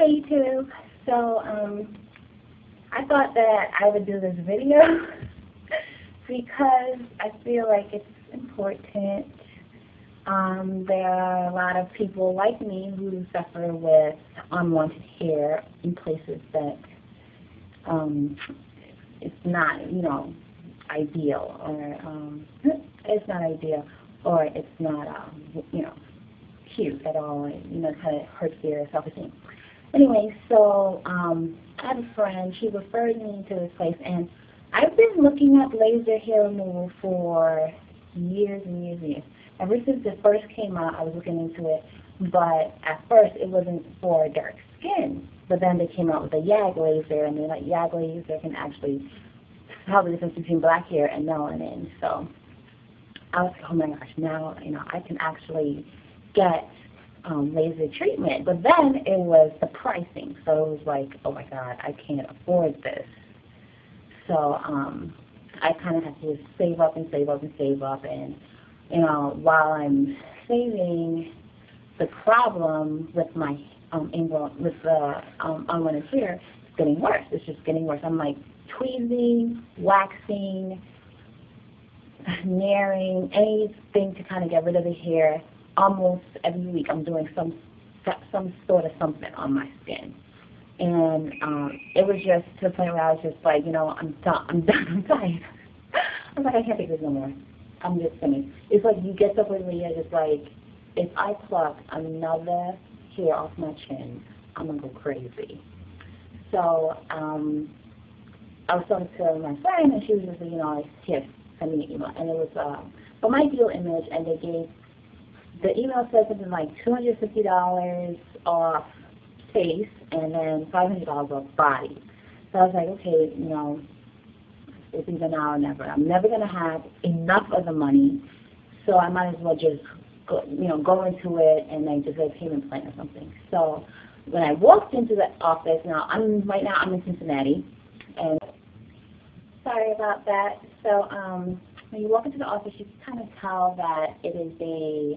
Hey YouTube. So I thought that I would do this video because I feel like it's important. There are a lot of people like me who suffer with unwanted hair in places that it's not, ideal, or it's not ideal, or it's not, cute at all. It kind of hurts their self-esteem. Anyway, so I have a friend. She referred me to this place, and I've been looking up laser hair removal for years and years and years. Ever since it first came out, I was looking into it, but at first it wasn't for dark skin. But then they came out with a YAG laser, and they're like, YAG laser can actually tell the difference between black hair and melanin. So I was like, oh my gosh, now I can actually get laser treatment. But then it was the pricing, so it was like, oh my God, I can't afford this. So I kind of have to save up and save up and save up, and while I'm saving, the problem with my unwanted hair is getting worse. It's just getting worse. I'm like tweezing, waxing, naring, anything to kind of get rid of the hair. Almost every week I'm doing some sort of something on my skin. And it was just to the point where I was just like, I'm done, I'm tired. I was like, I can't take this no more. I'm just finished. It's like you get to the point where you're just like, if I pluck another hair off my chin, I'm going to go crazy. So I was talking to my friend, and she was just like, here, send me an email. And it was for my deal image, and they gave, the email said something like $250 off face and then $500 off body. So I was like, okay, it's either now or never. I'm never going to have enough of the money, so I might as well just go into it and then just get a payment plan or something. So when I walked into the office, right now I'm in Cincinnati, and sorry about that. So when you walk into the office, you can kind of tell that it is a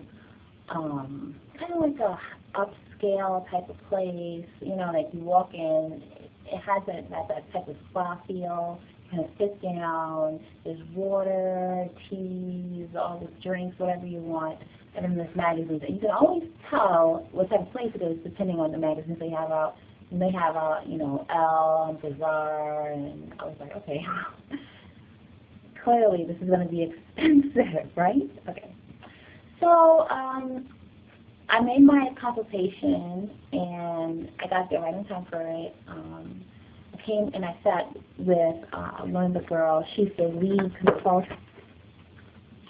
kind of like a upscale type of place. Like you walk in, it has that type of spa feel. You kind of sit down, there's water, teas, all the drinks, whatever you want, and then there's magazines. And you can always tell what type of place it is depending on the magazines they have out. And they have out, Elle and Bazaar, and I was like, okay, clearly this is going to be expensive, right? Okay. So I made my consultation, and I got there right in time for it. I came and I sat with one of the girls. She's the lead consultant.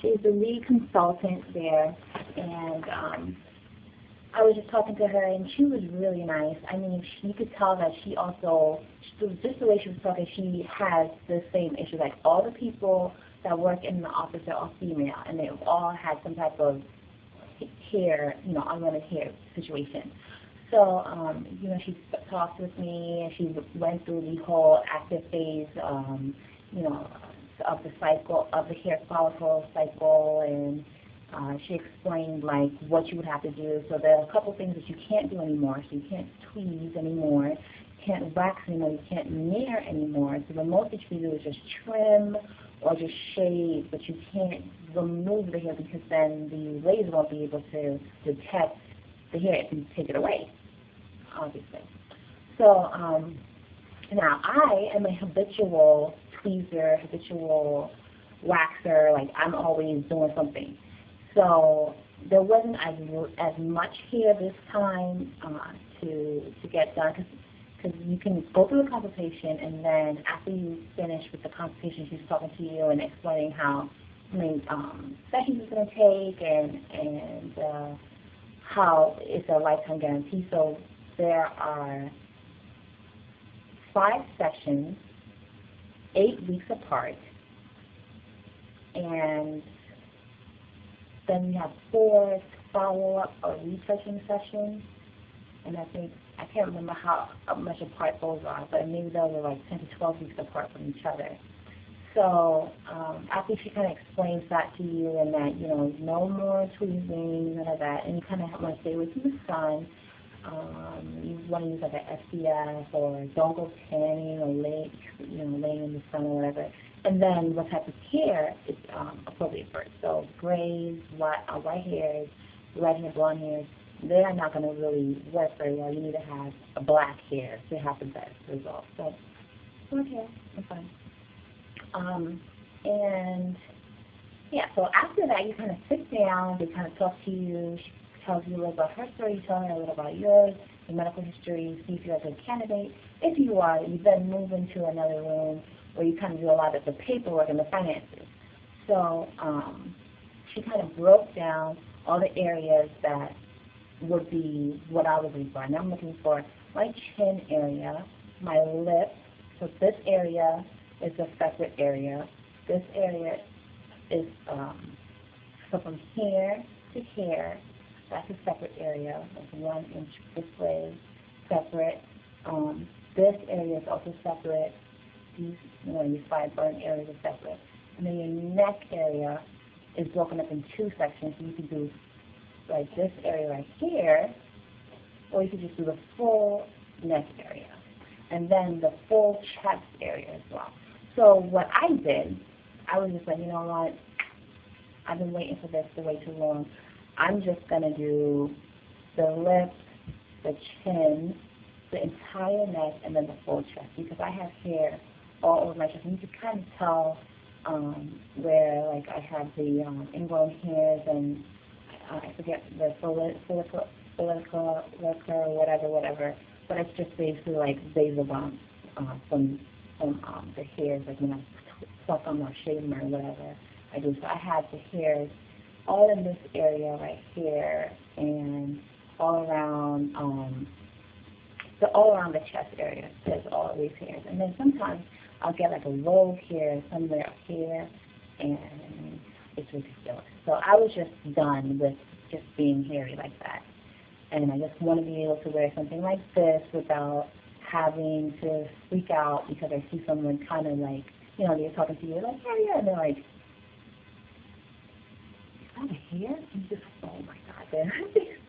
She's the lead consultant there, and I was just talking to her, and she was really nice. I mean, you could tell that she also, just the way she was talking, she has the same issue. Like all the people that work in the office are all female, and they've all had some type of hair, unwanted hair situation. So, she talked with me, and she went through the whole active phase, of the cycle, of the hair follicle cycle, and she explained like what you would have to do. So there are a couple things that you can't do anymore. So you can't tweeze anymore, you can't wax anymore, you can't nair anymore. So the most that you can do is just trim or just shave, but you can't remove the hair because then the laser won't be able to detect the hair and take it away, obviously. So now I am a habitual tweezer, habitual waxer. Like I'm always doing something. So there wasn't as much hair this time to get done, because you can go through a consultation, and then after you finish with the consultation, she's talking to you and explaining how many sessions it's going to take, and how it's a lifetime guarantee. So there are 5 sessions, 8 weeks apart, and then you have 4 follow-up or retouching sessions, and I can't remember how much apart those are, but maybe those are like 10 to 12 weeks apart from each other. So after she kind of explains that to you, and that, no more tweezing, none of that, and you kind of want to stay away from the sun, You want to use like an SPF, or don't go tanning or laying in the sun or whatever. And then what type of hair is appropriate for it. So grays, white hairs, red hair, blonde hairs, they are not going to really work very well. You need to have a black hair to have the best results. So blonde hair, that's fine. And yeah, so after that, you kind of sit down, they kind of talk to you, she tells you a little about her story, you tell her a little about yours, your medical history, see if you're a good candidate. If you are, you then move into another room where you kind of do a lot of the paperwork and the finances. So she kind of broke down all the areas that would be what I was looking for. And I'm looking for my chin area, my lip. So this area is a separate area. This area is, so from hair to hair, that's a separate area. That's 1 inch this way, separate. This area is also separate. These, your sideburn areas are separate. And then your neck area is broken up in 2 sections. So you can do like this area right here, or you could just do the full neck area. And then the full chest area as well. So what I did, I was just like, you know what, I've been waiting for this for way too long. I'm just going to do the lips, the chin, the entire neck, and then the full chest, because I have hair all over my chest. And you can kind of tell where, like, I have the ingrown hairs, and I forget the follicle, whatever. But it's just basically like basal bumps from the hairs, like when I pluck them or shave them or whatever I do. So I have the hairs all in this area right here, and all around the chest area. There's all these hairs, and then sometimes I'll get like a rogue hair somewhere up here, and it's ridiculous. So I was just done with just being hairy like that. And I just want to be able to wear something like this without having to freak out because I see someone kind of like, they're talking to you like, yeah, and they're like, is that a hair? And you just, oh my God, they're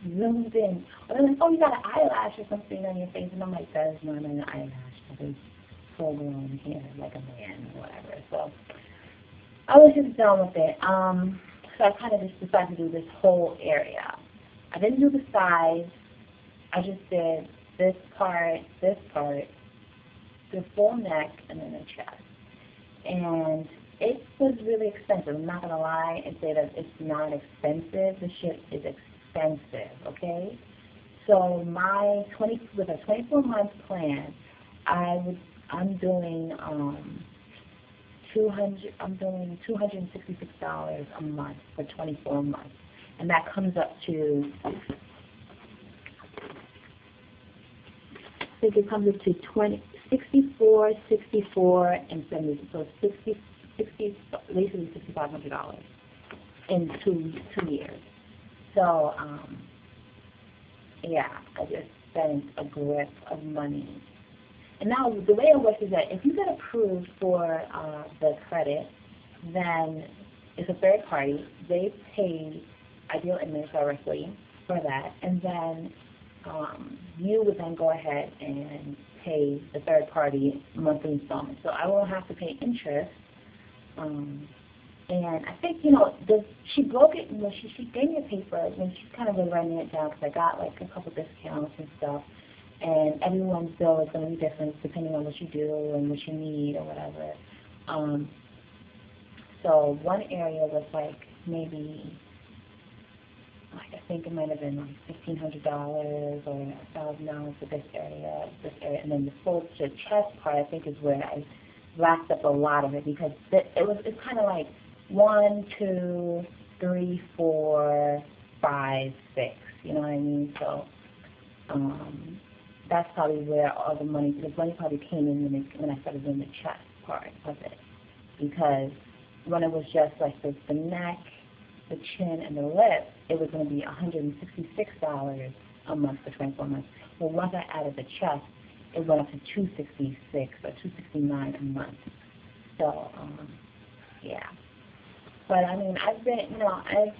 zoomed in. Or they're like, oh, you got an eyelash or something on your face. And I'm like, that is not an eyelash. That is full-grown hair, like a man or whatever. So I was just done with it. So I kind of just decided to do this whole area. I didn't do the sides. I just did this part, the full neck, and then the chest. And it was really expensive. I'm not going to lie and say that it's not expensive. The shit is expensive, okay? So with a 24-month plan, I'm doing $266 a month for 24 months. And that comes up to, I think it comes up to 64, 64, and 70. So basically $6,500 in two years. So yeah, I just spent a grip of money. And now the way it works is that if you get approved for the credit, then it's a third party. They pay Ideal Image directly for that, and then you would then go ahead and pay the third party monthly installment. So I won't have to pay interest. And I think, she broke it, she gave me a paper when she kind of was writing it down, because I got like a couple discounts and stuff. And everyone's bill is going to be different depending on what you do and what you need or whatever. So one area was like maybe, I think it might have been like $1,500 or $1,000 for this area, and then the full chest part I think is where I racked up a lot of it, because it's kind of like 1, 2, 3, 4, 5, 6. You know what I mean? So that's probably where all the money probably came in when I started doing the chest part of it, because when it was just like the neck, the chin, and the lip, it was going to be $166 a month for 24 months. But once I added the chest, it went up to $266 or $269 a month. So, yeah. But I mean, I've been, I'm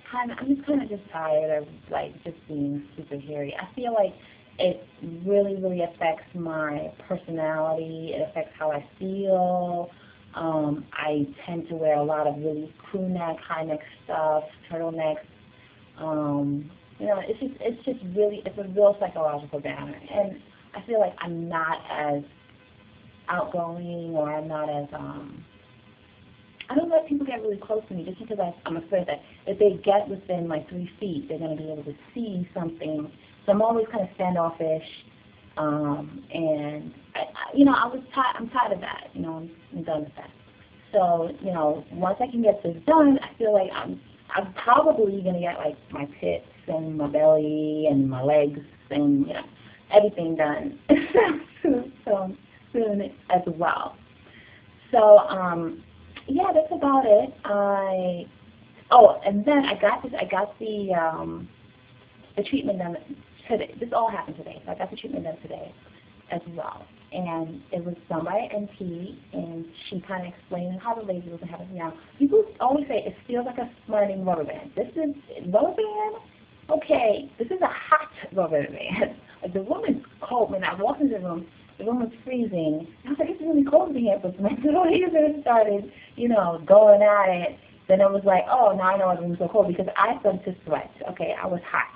just kind of tired of like just being super hairy. I feel like it really, really affects my personality. It affects how I feel. I tend to wear a lot of really crew neck, high neck stuff, turtlenecks. You know, it's a real psychological downer. And I feel like I'm not as outgoing, or I'm not as, I don't let people get really close to me just because I'm afraid that if they get within like 3 feet, they're going to be able to see something. So I'm always kind of standoffish. And I'm tired of that. You know, I'm done with that. So, you know, once I can get this done, I feel like I'm probably going to get like my tits and my belly and my legs and, you know, everything done soon as well. So, yeah, that's about it. And then I got the treatment done today. This all happened today. So I got the treatment done today as well. And it was done by an NP, and she kind of explained how the laser was happening. Now, people always say it feels like a smarting rubber band. This is rubber band? Okay, this is a hot rubber band. Like the woman called when I walked into the room was freezing. I was like, it's really cold in here, but when the laser started, you know, going at it, then it was like, oh, now I know it was so cold because I started to sweat. Okay, I was hot.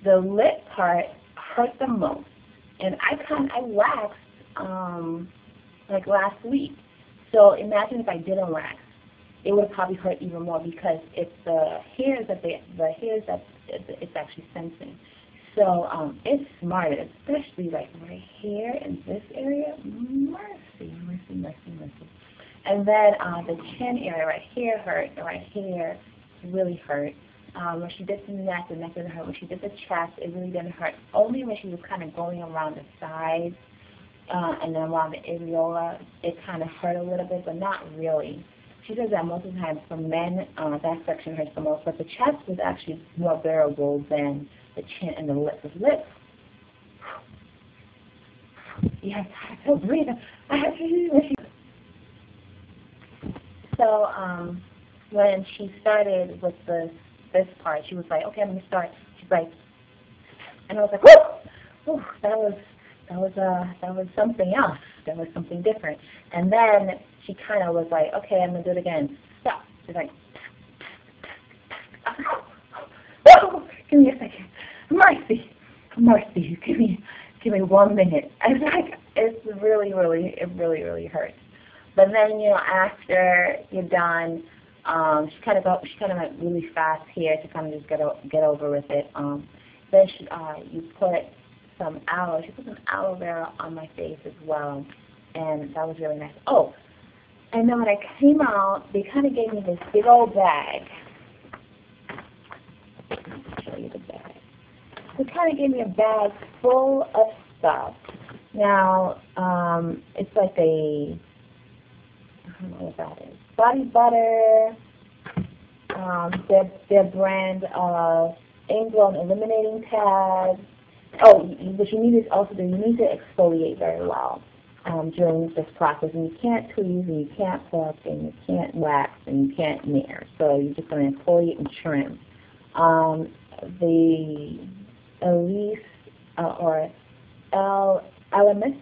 The lip part hurt the most. And I waxed like last week. So imagine if I didn't wax, it would have probably hurt even more because it's the hairs that it's actually sensing. So it's smarter, especially like right here in this area. Mercy. And then the chin area right here hurt, and right here really hurt. When she did the neck didn't hurt. When she did the chest, it really didn't hurt. Only when she was kind of going around the sides and then around the areola, it kind of hurt a little bit, but not really. She says that most of the time for men, that section hurts the most, but the chest was actually more bearable than the chin and the lip. The lip, yes, I feel breathing. I have to breathe. So when she started with this part, she was like, okay, I'm going to start. She's like, and I was like, whoo, that was something else. That was something different. And then she kind of was like, okay, I'm going to do it again. Stop. She's like, whoa, give me a second. Mercy, give me 1 minute. I was like, it really hurts. But then, you know, after you're done, she kind of went really fast here to kind of just get over with it. Then you put some aloe. She put some aloe vera on my face as well, and that was really nice. Oh, and then when I came out, they kind of gave me this big old bag. I'll show you the bag. They kind of gave me a bag full of stuff. Now, it's like I don't know what that is. Body butter, their brand of ingrown eliminating pads. Oh, what you need is also that you need to exfoliate very well during this process. And you can't tweeze, and you can't pluck, and you can't wax, and you can't nair. So you're just going to exfoliate and trim. The Elise or Elemis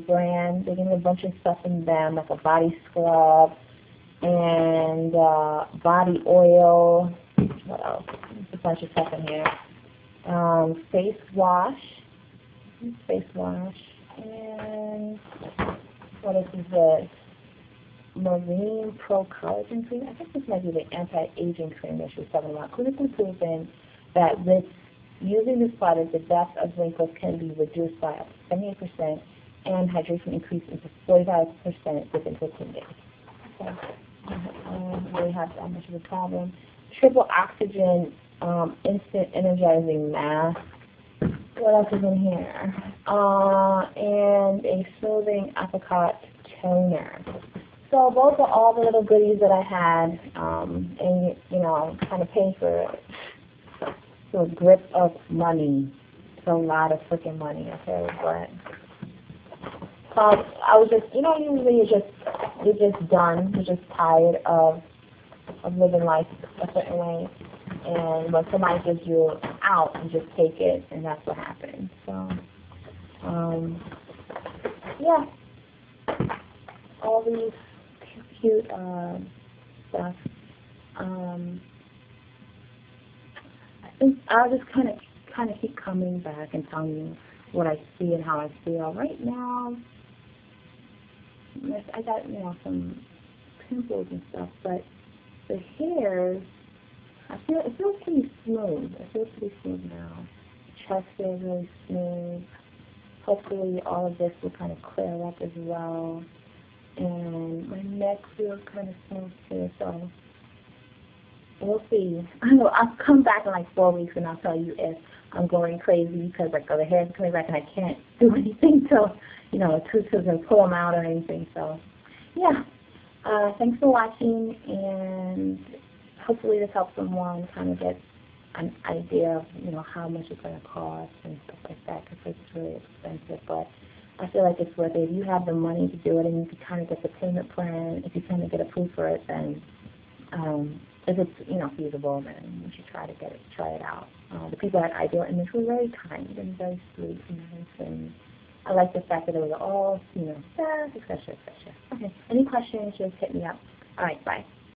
brand, they give me a bunch of stuff in them, like a body scrub and body oil. What else? There's a bunch of stuff in here. Face wash, and what is this? Marine Pro Collagen Cream. I think this might be the anti-aging cream that she was talking about. Clinically proven that with using this product, the depth of wrinkles can be reduced by up to 78%, and hydration increased into 45% within 15 days. So I don't really have that much of a problem. Triple oxygen instant energizing mask. What else is in here? And a smoothing apricot toner. So those are all the little goodies that I had, and you know, kind of paying for it. So a grip of money. It's a lot of freaking money, okay, but I was just, you know, usually you're just done, you're just tired of living life a certain way, and when somebody gives you out and just take it, and that's what happened. So, yeah, all these cute stuff. I think I'll just kind of keep coming back and telling you what I see and how I feel. Right now, I got, you know, some pimples and stuff, but the hairs, it feels pretty smooth. It feels pretty smooth now. Chest feels really smooth. Hopefully all of this will kind of clear up as well. And my neck feels kind of smooth too, so we'll see. I know I'll come back in like 4 weeks and I'll tell you if I'm going crazy because like the hairs are coming back and I can't do anything till, you know, to pull them out or anything. So yeah, thanks for watching, and hopefully this helps someone kind of get an idea of, you know, how much it's going to cost and stuff like that, because it's really expensive. But I feel like it's worth it. If you have the money to do it and you can kind of get the payment plan, if you kind of get approved for it, then if it's, you know, feasible, then you should try it out. The people at Ideal Image were very kind and very sweet and nice, and I like the fact that it was all, you know, etc., etc. Okay, any questions, just hit me up. All right, bye.